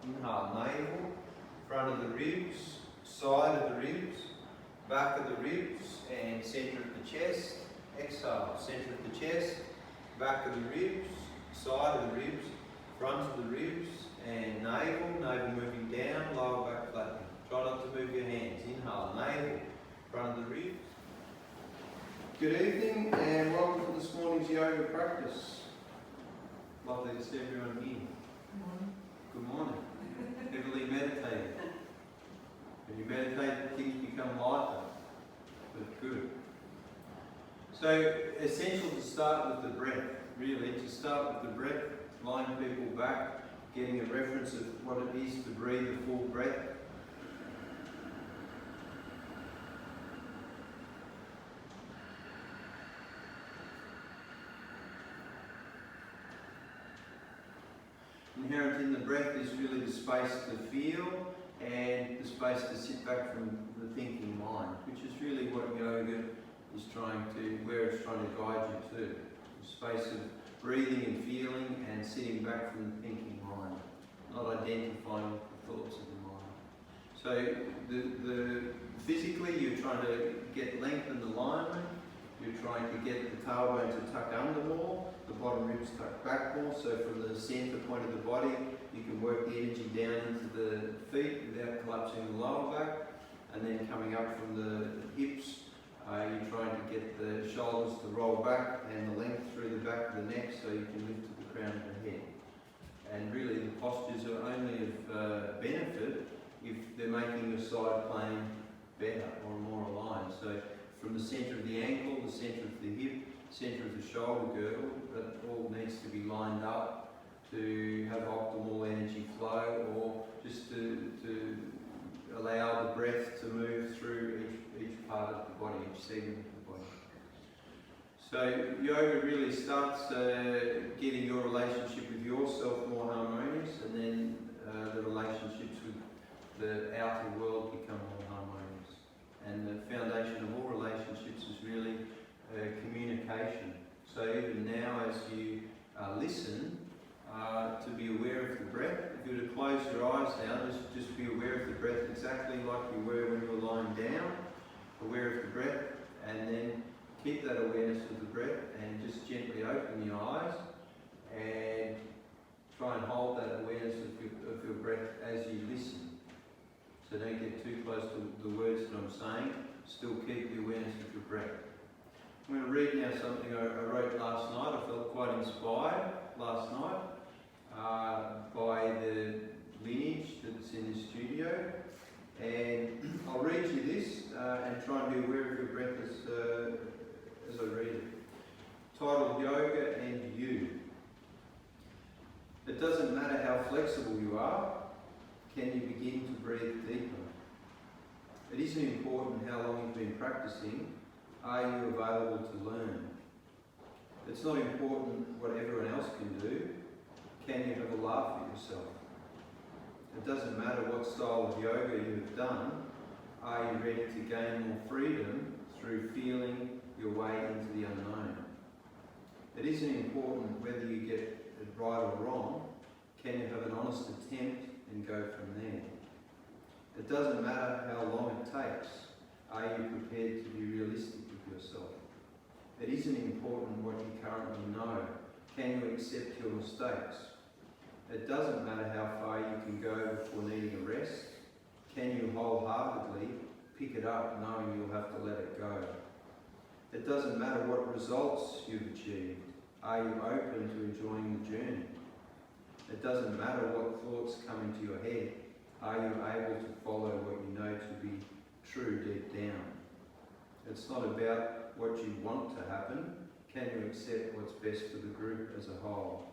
Inhale, navel, front of the ribs, side of the ribs, back of the ribs, and centre of the chest. Exhale, centre of the chest, back of the ribs, side of the ribs, front of the ribs, and navel moving down, lower back flattening. Try not to move your hands. Inhale, navel, front of the ribs. Good evening and welcome to this morning's yoga practice. Lovely to see everyone here. Good morning. Heavily meditated. When you meditate, things become lighter. But good. So, essential to start with the breath. Really, to start with the breath, lying people back, getting a reference of what it is to breathe a full breath. Inherent in the breath is really the space to feel and the space to sit back from the thinking mind, which is really what yoga is where it's trying to guide you to. The space of breathing and feeling and sitting back from the thinking mind, not identifying with the thoughts of the mind. So physically you're trying to get length and alignment, you're trying to get the tailbone to tuck under more, the bottom ribs tuck back more, so from the centre point of the body you can work the energy down into the feet without collapsing the lower back, and then coming up from the hips, you're trying to get the shoulders to roll back and the length through the back of the neck so you can lift to the crown of the head. And really the postures are only of benefit if they're making your side plane better or more aligned. So from the centre of the ankle, the centre of the hip, centre of the shoulder girdle, that all needs to be lined up to have optimal energy flow, or just to allow the breath to move through each part of the body, each segment of the body. So yoga really starts getting your relationship with yourself more harmonious, and then the relationships with the outer world become more harmonious. And the foundation of all relationships is really communication. So even now as you listen, to be aware of the breath. If you were to close your eyes now, just be aware of the breath exactly like you were when you were lying down, aware of the breath, and then keep that awareness of the breath and just gently open your eyes and try and hold that awareness of your breath as you listen. So don't get too close to the words that I'm saying, still keep the awareness of your breath. I'm going to read now something I wrote last night. I felt quite inspired last night by the lineage that's in the studio. And I'll read you this and try and be aware of your breath as I read it. Titled Yoga and You. It doesn't matter how flexible you are, can you begin to breathe deeper? It isn't important how long you've been practicing, are you available to learn? It's not important what everyone else can do, can you have a laugh at yourself? It doesn't matter what style of yoga you have done, are you ready to gain more freedom through feeling your way into the unknown? It isn't important whether you get it right or wrong, can you have an honest attempt and go from there? It doesn't matter how long it takes, are you prepared to be realistic with yourself? It isn't important what you currently know, can you accept your mistakes? It doesn't matter how far you can go before needing a rest, can you wholeheartedly pick it up knowing you'll have to let it go? It doesn't matter what results you've achieved, are you open to enjoying the journey? It doesn't matter what thoughts come into your head, are you able to follow what you know to be true deep down? It's not about what you want to happen, can you accept what's best for the group as a whole?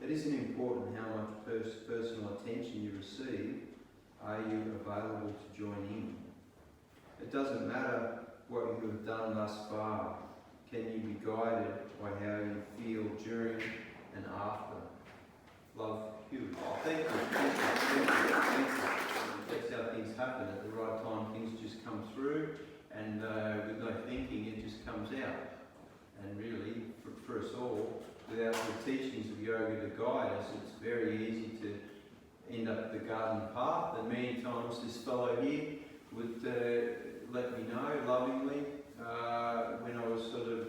It isn't important how much personal attention you receive, are you available to join in? It doesn't matter what you have done thus far, can you be guided by how you feel during and after? Love, Hugh. Thank you. That's how things happen. At the right time, things just come through, and with no thinking, it just comes out. And really, for us all, without the teachings of yoga to guide us, it's very easy to end up the garden path. And many times this fellow here would let me know lovingly when I was sort of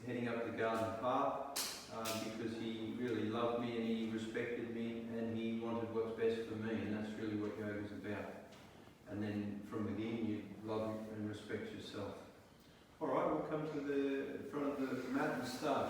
heading up the garden path, because he really loved me and he respected me and he wanted what's best for me, and that's really what yoga's about. And then from within you love and respect yourself. Alright, we'll come to the front of the mat and start.